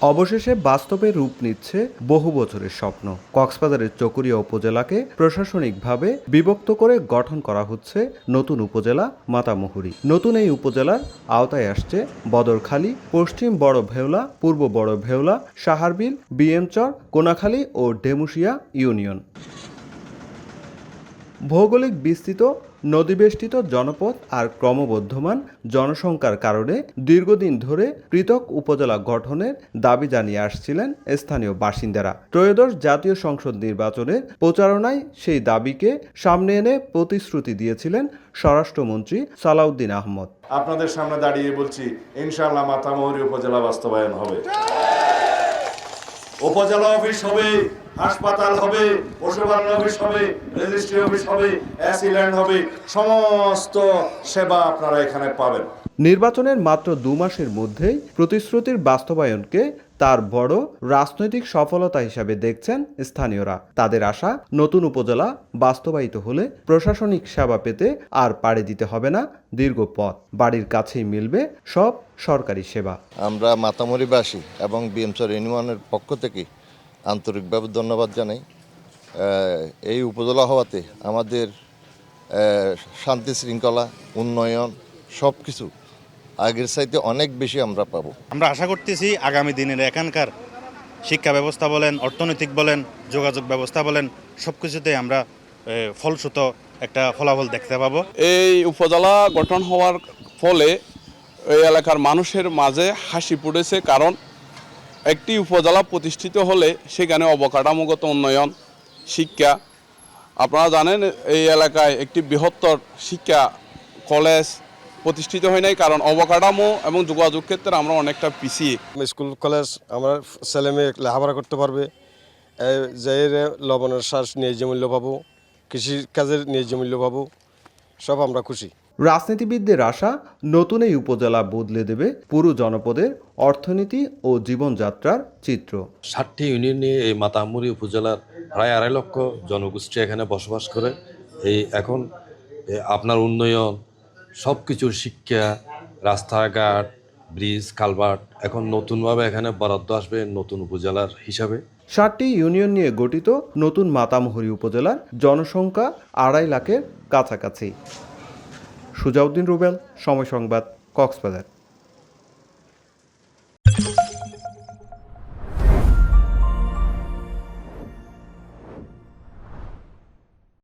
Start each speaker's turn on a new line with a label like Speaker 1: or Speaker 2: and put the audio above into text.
Speaker 1: অবশেষে বাস্তবে রূপ নিচ্ছে বহু বছরের স্বপ্ন। কক্সবাজারের চকরিয়া উপজেলাকে প্রশাসনিকভাবে বিভক্ত করে গঠন করা হচ্ছে নতুন উপজেলা মাতামুহুরী। নতুন এই উপজেলার আওতায় আসছে বদরখালী, পশ্চিম বড় ভেওলা, পূর্ব বড় ভেওলা, সাহারবিল, বিএমচর, কোনাখালী ও ডেমুশিয়া ইউনিয়ন। ভৌগোলিক বিস্তৃত নদীবেষ্টিত জনপদ আর ক্রমবর্ধমান জনসংখ্যার কারণে দীর্ঘদিন ধরে পৃথক উপজেলা গঠনের দাবি জানিয়ে আসছিলেন স্থানীয় বাসিন্দারা। ত্রয়োদশ জাতীয় সংসদ নির্বাচনের প্রচারণায় সেই দাবিকে সামনে এনে প্রতিশ্রুতি দিয়েছিলেন স্বরাষ্ট্রমন্ত্রী সালাউদ্দিন আহমদ।
Speaker 2: আপনাদের সামনে দাঁড়িয়ে বলছি, ইনশাআল্লাহ মাতামুহুরী উপজেলা বাস্তবায়ন হবে। উপজেলা অফিস হবে, হাসপাতাল হবে, পশুপালন অফিস হবে, রেজিস্ট্রি অফিস হবে, অ্যাসিল্যান্ড হবে, সমস্ত সেবা আপনারা এখানে পাবেন।
Speaker 1: নির্বাচনের মাত্র 2 মাসের মধ্যেই প্রতিশ্রুতির বাস্তবায়নকে তার বড় রাজনৈতিক সফলতা হিসাবে দেখছেন স্থানীয়রা। তাদের আশা, নতুন উপজেলা বাস্তবায়িত হলে প্রশাসনিক সেবা পেতে আর পাড়ি দিতে হবে না দীর্ঘ পথ। বাড়ির কাছেই মিলবে সব সরকারি সেবা।
Speaker 3: আমরা মাতামুহুরীবাসী এবং বিএমচর ইউনিয়নের পক্ষ থেকে আন্তরিকভাবে ধন্যবাদ জানাই। এই উপজেলা হওয়াতে আমাদের শান্তি শৃঙ্খলা, উন্নয়ন সব কিছু আগের চাইতে অনেক বেশি আমরা পাবো।
Speaker 4: আমরা আশা করতেছি আগামী দিনের এখানকার শিক্ষা ব্যবস্থা বলেন, অর্থনৈতিক বলেন, যোগাযোগ ব্যবস্থা বলেন, সব কিছুতে আমরা ফলশ্রুত একটা ফলাফল দেখতে পাবো।
Speaker 5: এই উপজেলা গঠন হওয়ার ফলে এই এলাকার মানুষের মাঝে হাসি ফুটেছে, কারণ একটি উপজেলা প্রতিষ্ঠিত হলে সেখানে অবকাঠামোগত উন্নয়ন, শিক্ষা, আপনারা জানেন এই এলাকায় একটি বৃহত্তর শিক্ষা কলেজ প্রতিষ্ঠিত হয় নাই, কারণ অবকাঠামো এবং যোগাযোগ ক্ষেত্রে আমরা অনেকটা পিছিয়ে।
Speaker 6: স্কুল কলেজ আমার ছেলে মেয়ে লেখাপড়া করতে পারবে, যে লবণের শ্বাস ন্যায্য মূল্য পাবো, কৃষি কাজের ন্যায্য মূল্য পাবো, সব আমরা খুশি।
Speaker 1: রাজনীতিবিদদের আশা, নতুন এই উপজেলা বদলে দেবে পুরো জনপদের অর্থনীতি ও জীবনযাত্রার চিত্র।
Speaker 7: 7টি ইউনিয়ন নিয়ে এই মাতামুহুরী উপজেলার প্রায় 2.5 লক্ষ জনগোষ্ঠী এখানে বসবাস করে। এই এখন আপনার উন্নয়ন, সব কিছুর শিক্ষা, রাস্তাঘাট, ব্রিজ, কালভার্ট এখন নতুনভাবে এখানে বরাদ্দ আসবে নতুন উপজেলার হিসাবে।
Speaker 1: 7টি ইউনিয়ন নিয়ে গঠিত নতুন মাতামুহুরী উপজেলার জনসংখ্যা 2.5 লাখের কাছাকাছি। সুজাউদ্দিন রুবেল, সময় সংবাদ, কক্সবাজার।